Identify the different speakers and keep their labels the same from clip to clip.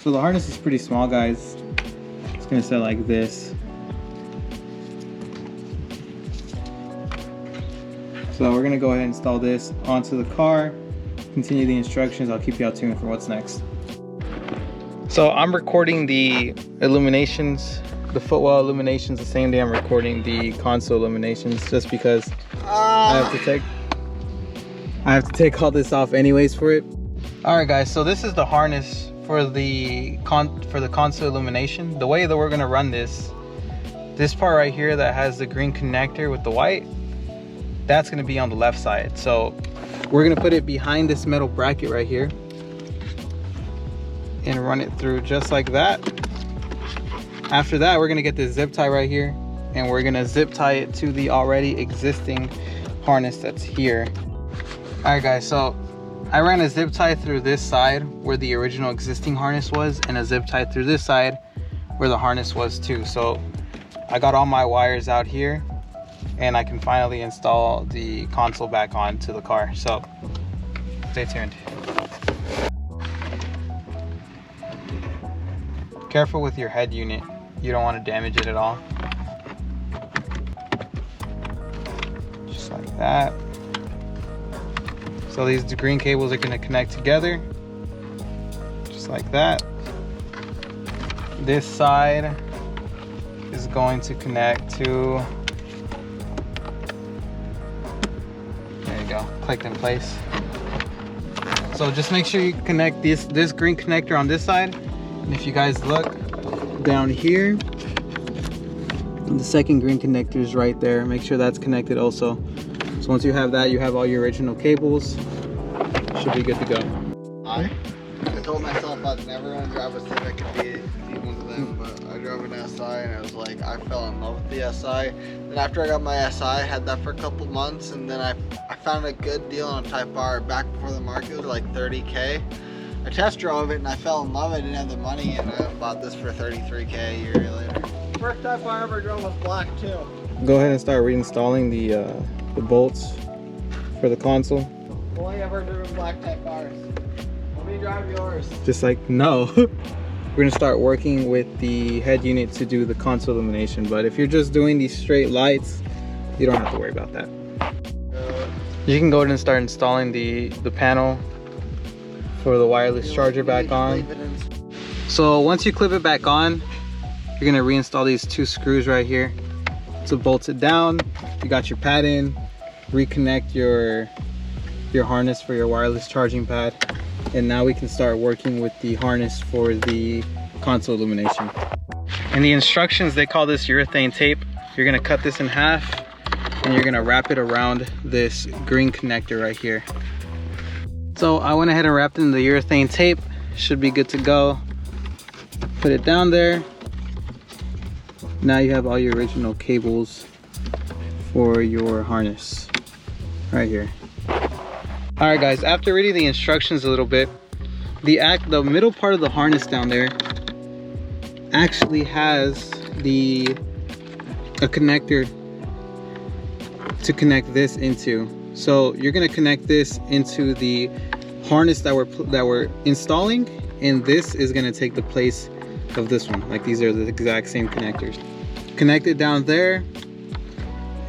Speaker 1: So the harness is pretty small, guys. It's gonna set like this. So we're gonna go ahead and install this onto the car, continue the instructions. I'll keep you all tuned for what's next. So I'm recording the illuminations, the Footwell illuminations, the same day I'm recording the console illuminations, just because I have to take all this off anyways for it. All right, guys. So this is the harness for the console illumination. The way that we're gonna run this part right here that has the green connector with the white, that's gonna be on the left side. So we're gonna put it behind this metal bracket right here and run it through just like that. After that, we're gonna get this zip tie right here and we're gonna zip tie it to the already existing harness that's here. All right, guys, so I ran a zip tie through this side where the original existing harness was, and a zip tie through this side where the harness was too. So I got all my wires out here and I can finally install the console back onto the car. So stay tuned. Careful with your head unit. You don't want to damage it at all. Just like that. So these green cables are going to connect together. Just like that. This side is going to connect to, there you go, clicked in place. So just make sure you connect this green connector on this side. And if you guys look down here, the second green connector is right there. Make sure that's connected also. So once you have that, you have all your original cables. Should be good to go.
Speaker 2: I told myself I was never going to drive a Civic and be one of them, but I drove an SI and I was like, I fell in love with the SI. Then after I got my SI, I had that for a couple months, and then I found a good deal on a Type R back before the market was like 30K. I test drove it and I fell in love. I didn't have the money and I bought this for 33K a year later. First Type I ever drove was black too.
Speaker 1: Go ahead and start reinstalling the bolts for the console.
Speaker 2: Only ever driven black Type R's. Let me drive yours.
Speaker 1: Just like, no. We're gonna start working with the head unit to do the console illumination, but if you're just doing these straight lights, you don't have to worry about that. You can go ahead and start installing the panel for the wireless charger back on. So once you clip it back on, you're gonna reinstall these two screws right here to bolt it down. You got your pad in, reconnect your harness for your wireless charging pad, and now we can start working with the harness for the console illumination. In the instructions, they call this urethane tape. You're gonna cut this in half and you're gonna wrap it around this green connector right here. So I went ahead and wrapped it in the urethane tape. Should be good to go. Put it down there. Now you have all your original cables for your harness right here. All right, guys, after reading the instructions a little bit, the middle part of the harness down there actually has a connector to connect this into. So you're gonna connect this into the harness that we're installing, and this is gonna take the place of this one. Like, these are the exact same connectors. Connect it down there,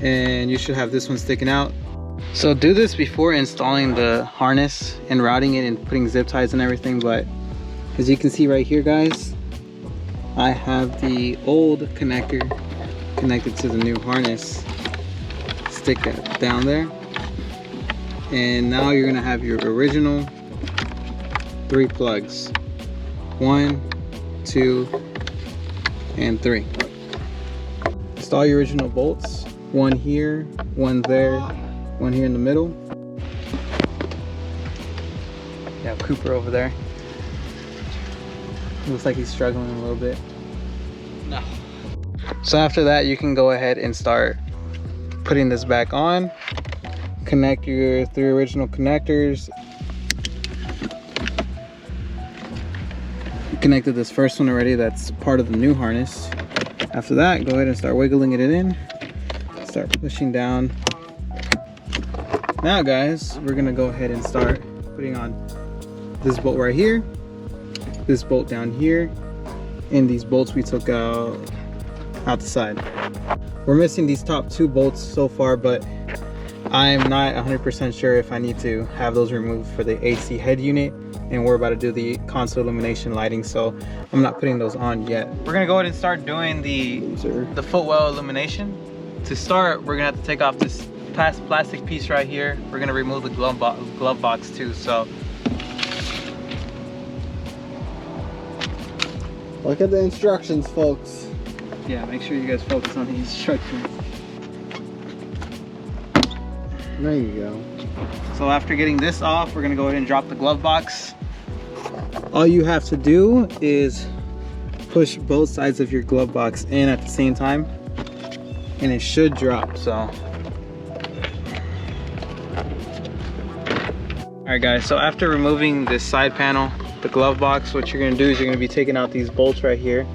Speaker 1: and you should have this one sticking out. So do this before installing the harness and routing it and putting zip ties and everything. But as you can see right here, guys, I have the old connector connected to the new harness. Stick it down there, and now you're gonna have your original 3 plugs. 1, 2, and 3. Install your original bolts. 1 here, 1 there, 1 here in the middle. You have Cooper over there. Looks like he's struggling a little bit. No. So after that, you can go ahead and start putting this back on. Connect your 3 original connectors. Connected this first one already, that's part of the new harness. After that, go ahead and start wiggling it in. Start pushing down. Now, guys, we're gonna go ahead and start putting on this bolt right here. this bolt down here, and these bolts we took out the side. We're missing these top 2 bolts so far, but I'm not 100% sure if I need to have those removed for the AC head unit, and we're about to do the console illumination lighting, so I'm not putting those on yet. We're gonna go ahead and start doing the Footwell illumination. To start, we're gonna have to take off this plastic piece right here. We're gonna remove the glove box too, so.
Speaker 2: Look at the instructions, folks.
Speaker 1: Yeah, make sure you guys focus on the instructions.
Speaker 2: There you go.
Speaker 1: So after getting this off, we're gonna go ahead and drop the glove box. All you have to do is push both sides of your glove box in at the same time, and it should drop. So all right guys, so after removing this side panel, the glove box, what you're gonna do is you're gonna be taking out these bolts right here,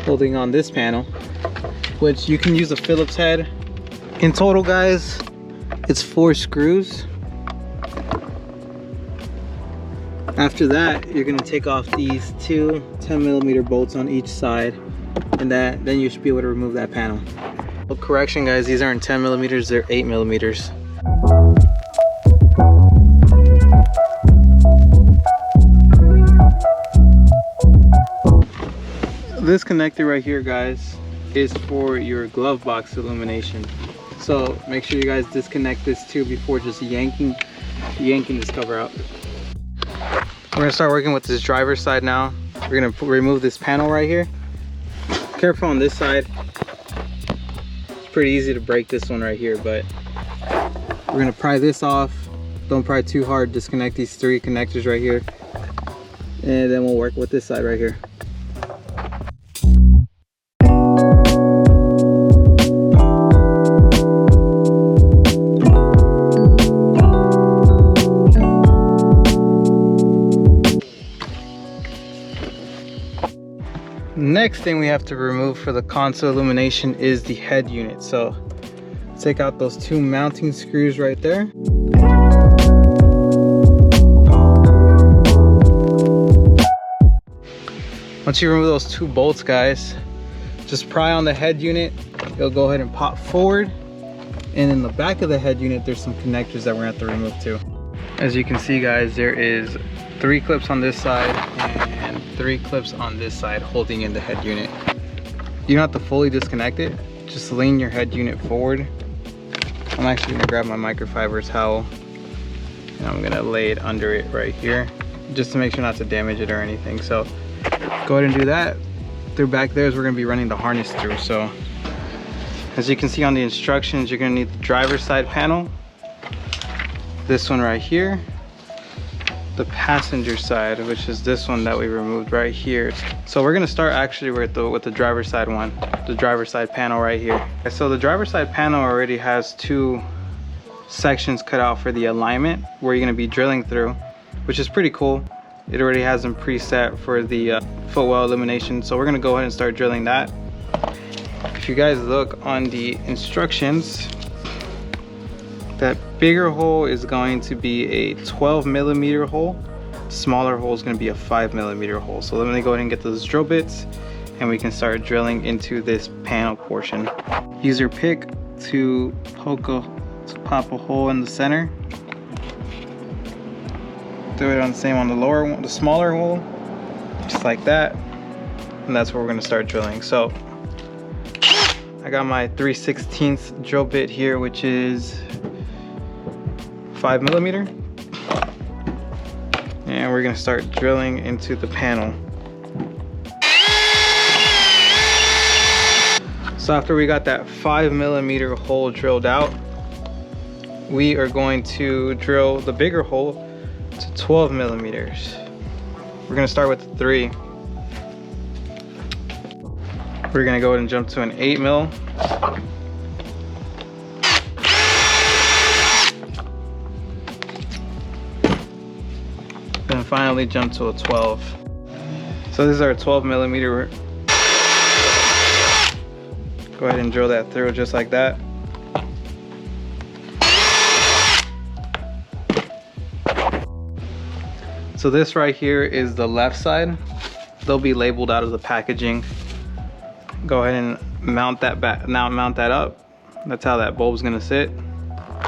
Speaker 1: holding on this panel, which you can use a Phillips head. In total, guys, it's 4 screws. After that, you're gonna take off these 2 10mm bolts on each side, and then you should be able to remove that panel. Well, correction guys, these aren't 10mm, they're 8mm. This connector right here, guys, is for your glove box illumination. So make sure you guys disconnect this too before just yanking this cover out. We're gonna start working with this driver's side now. We're gonna remove this panel right here. Careful on this side. It's pretty easy to break this one right here, but we're gonna pry this off. Don't pry too hard. Disconnect these 3 connectors right here, and then we'll work with this side right here. Next thing we have to remove for the console illumination is the head unit. So take out those 2 mounting screws right there. Once you remove those 2 bolts, guys, just pry on the head unit. It'll go ahead and pop forward. And in the back of the head unit, there's some connectors that we're gonna have to remove too. As you can see, guys, there is 3 clips on this side and 3 clips on this side holding in the head unit. You don't have to fully disconnect it. Just lean your head unit forward. I'm actually gonna grab my microfiber towel and I'm gonna lay it under it right here, just to make sure not to damage it or anything. So go ahead and do that. Through back there is we're gonna be running the harness through. So as you can see on the instructions, you're gonna need the driver's side panel, this one right here, the passenger side, which is this one that we removed right here. So we're gonna start actually with the driver's side one, the driver's side panel right here. So the driver's side panel already has 2 sections cut out for the alignment where you're gonna be drilling through, which is pretty cool. It already has them preset for the footwell illumination. So we're gonna go ahead and start drilling that. If you guys look on the instructions, that bigger hole is going to be a 12mm hole. Smaller hole is going to be a 5mm hole. So let me go ahead and get those drill bits and we can start drilling into this panel portion. Use your pick to pop a hole in the center. Do it on the same on the lower one, the smaller hole, just like that. And that's where we're going to start drilling. So I got my 3/16 drill bit here, which is 5mm, and we're gonna start drilling into the panel. So after we got that 5mm hole drilled out, we are going to drill the bigger hole to 12mm. We're gonna start with the 3. We're gonna go ahead and jump to an 8mm. Then finally jump to a 12. So this is our 12mm. Go ahead and drill that through just like that. So this right here is the left side. They'll be labeled out of the packaging. Go ahead and mount that back. Now mount that up. That's how that bulb's gonna sit.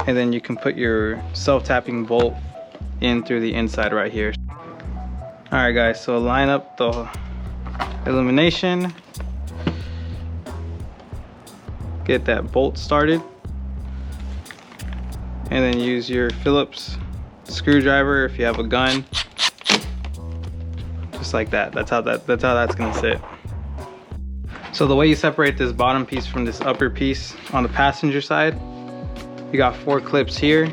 Speaker 1: And then you can put your self-tapping bolt in through the inside right here. All right guys, so line up the illumination. Get that bolt started. And then use your Phillips screwdriver if you have a gun. Just like that. That's how that's gonna sit. So the way you separate this bottom piece from this upper piece on the passenger side, you got 4 clips here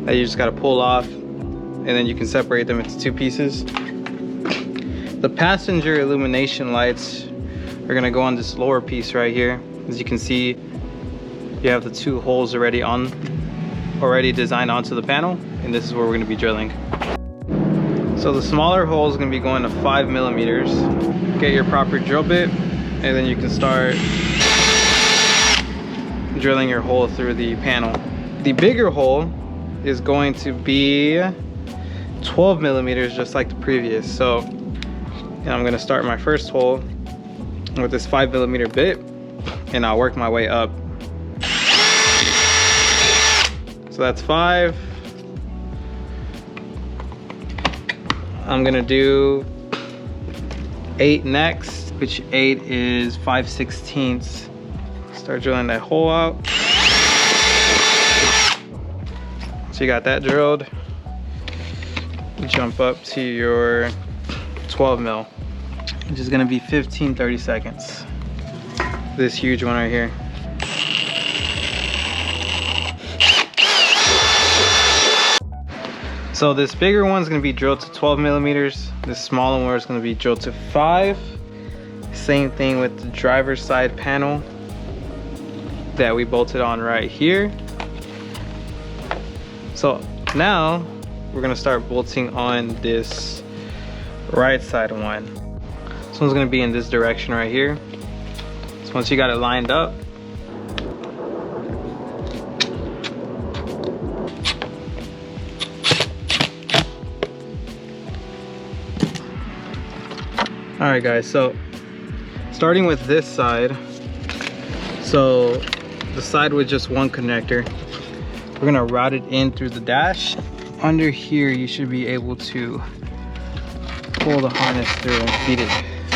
Speaker 1: that you just gotta pull off, and then you can separate them into 2 pieces. The passenger illumination lights are gonna go on this lower piece right here. As you can see, you have the 2 holes already designed onto the panel, and this is where we're gonna be drilling. So the smaller hole is gonna be going to 5 millimeters. Get your proper drill bit, and then you can start drilling your hole through the panel. The bigger hole is going to be 12 millimeters, just like the previous. So I'm gonna start my first hole with this 5 millimeter bit, and I'll work my way up. So that's 5. I'm gonna do 8 next, which 8 is 5/16. Start drilling that hole out. So you got that drilled. Jump up to your 12 mil, which is gonna be 15-30 seconds. This huge one right here. So this bigger one's gonna be drilled to 12 millimeters. This smaller one is gonna be drilled to 5. Same thing with the driver's side panel that we bolted on right here. So now we're gonna start bolting on this right side one. This one's gonna be in this direction right here. So once you got it lined up, all right guys, so starting with this side, so the side with just one connector, we're gonna route it in through the dash. Under here you should be able to pull the harness through and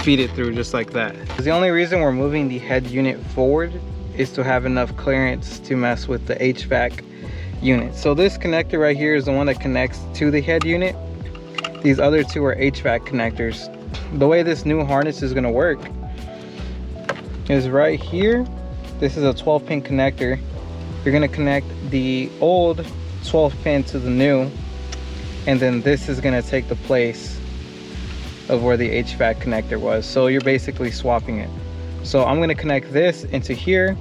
Speaker 1: feed it through just like that. The only reason we're moving the head unit forward is to have enough clearance to mess with the HVAC unit. So this connector right here is the one that connects to the head unit. These other 2 are HVAC connectors. The way this new harness is gonna work is right here. This is a 12-pin connector. You're gonna connect the old 12 pin to the new, and then this is gonna take the place of where the HVAC connector was. So you're basically swapping it. So I'm gonna connect this into here,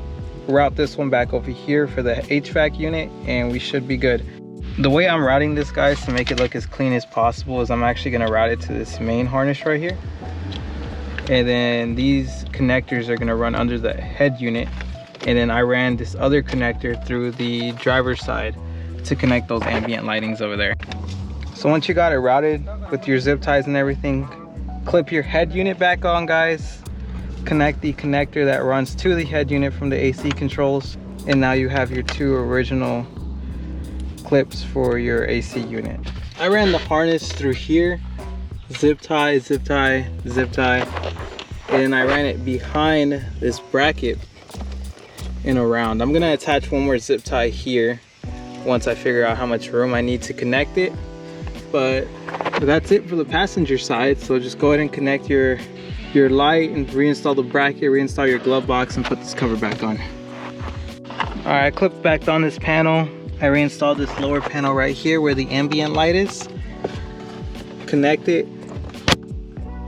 Speaker 1: route this one back over here for the HVAC unit, and we should be good. The way I'm routing this, guys, to make it look as clean as possible, is I'm actually gonna route it to this main harness right here. And then these connectors are gonna run under the head unit. And then I ran this other connector through the driver's side to connect those ambient lightings over there. So once you got it routed with your zip ties and everything, clip your head unit back on, guys. Connect the connector that runs to the head unit from the AC controls. And now you have your 2 original clips for your AC unit. I ran the harness through here, zip tie, zip tie, zip tie, and then I ran it behind this bracket and around. I'm gonna attach one more zip tie here once I figure out how much room I need to connect it. But that's it for the passenger side. So just go ahead and connect your light and reinstall the bracket, reinstall your glove box, and put this cover back on. All right, I clipped back on this panel. I reinstalled this lower panel right here where the ambient light is. Connect it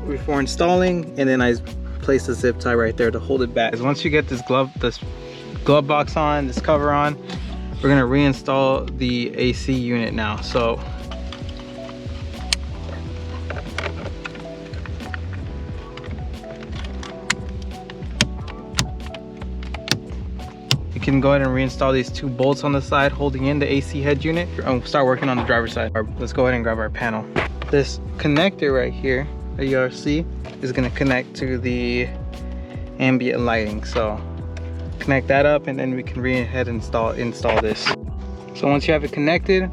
Speaker 1: before installing, and then I place the zip tie right there to hold it back. Once you get this glove box on, this cover on, we're gonna reinstall the AC unit now. So you can go ahead and reinstall these 2 bolts on the side holding in the AC head unit and start working on the driver's side. Let's go ahead and grab our panel. This connector right here that you see is going to connect to the ambient lighting. So connect that up and then we can install this. So once you have it connected,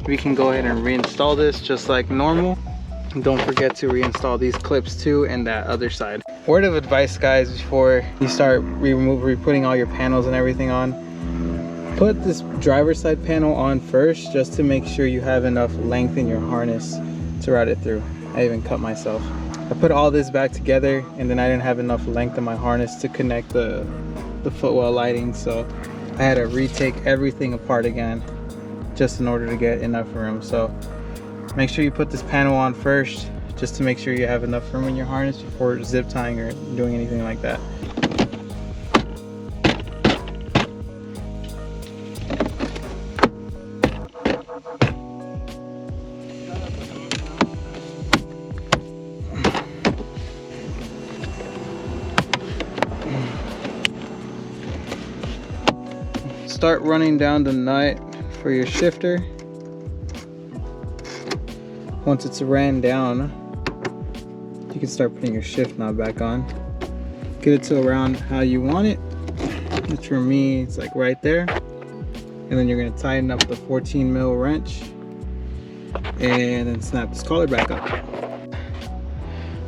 Speaker 1: we can go ahead and reinstall this just like normal. And don't forget to reinstall these clips too and that other side. Word of advice, guys, before you start re-putting all your panels and everything on, put this driver's side panel on first just to make sure you have enough length in your harness to route it through. I even cut myself. I put all this back together and then I didn't have enough length in my harness to connect the Footwell lighting, so I had to retake everything apart again just in order to get enough room. So make sure you put this panel on first just to make sure you have enough room in your harness before zip tying or doing anything like that. Start running down the nut for your shifter. Once it's ran down, you can start putting your shift knob back on. Get it to around how you want it, which for me it's like right there. And then you're going to tighten up the 14 mil wrench and then snap this collar back up.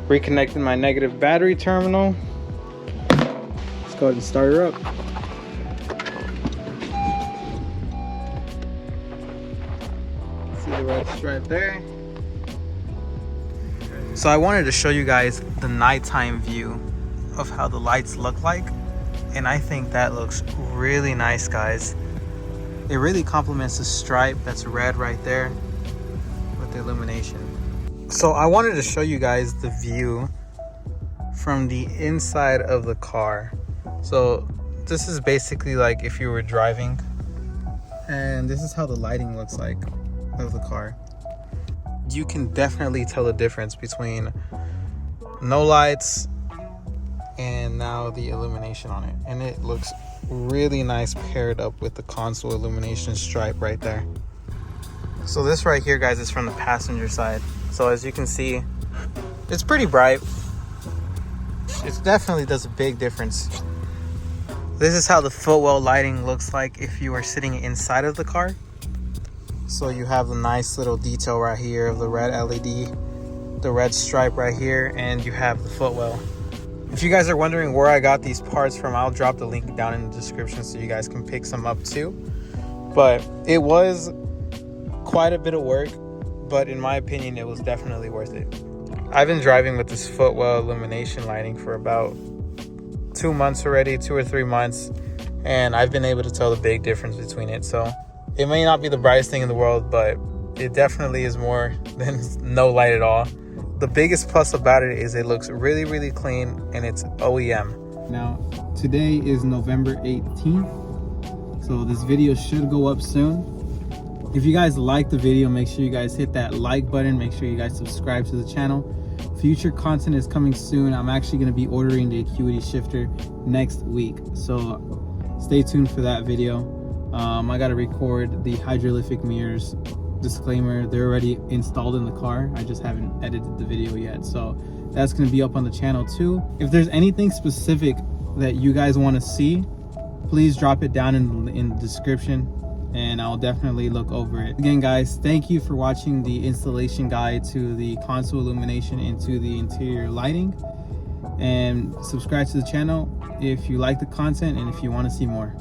Speaker 1: Reconnecting my negative battery terminal. Let's go ahead and start her up. See the red stripe there. So I wanted to show you guys the nighttime view of how the lights look like, and I think that looks really nice, guys. It really complements the stripe that's red right there with the illumination. So I wanted to show you guys the view from the inside of the car. So this is basically like if you were driving, and this is how the lighting looks like of the car. You can definitely tell the difference between no lights and now the illumination on it, and it looks really nice paired up with the console illumination stripe right there. So this right here, guys, is from the passenger side. So as you can see, it's pretty bright. It definitely does a big difference. This is how the Footwell lighting looks like if you are sitting inside of the car. So you have the nice little detail right here of the red LED, the red stripe right here, and you have the Footwell. If you guys are wondering where I got these parts from, I'll drop the link down in the description so you guys can pick some up too. But it was quite a bit of work, but in my opinion, it was definitely worth it. I've been driving with this Footwell illumination lighting for about 2 months already, 2 or 3 months, and I've been able to tell the big difference between it. So it may not be the brightest thing in the world, but it definitely is more than no light at all. The biggest plus about it is it looks really, really clean, and it's OEM. Now, today is November 18th, so this video should go up soon. If you guys like the video, make sure you guys hit that like button. Make sure you guys subscribe to the channel. Future content is coming soon. I'm actually going to be ordering the Acuity shifter next week, so stay tuned for that video. I got to record the hydrolytic mirrors. Disclaimer, they're already installed in the car. I just haven't edited the video yet, so that's going to be up on the channel too. If there's anything specific that you guys want to see, please drop it down in the description and I'll definitely look over it. Again, guys, thank you for watching the installation guide to the console illumination into the interior lighting, and subscribe to the channel if you like the content and if you want to see more.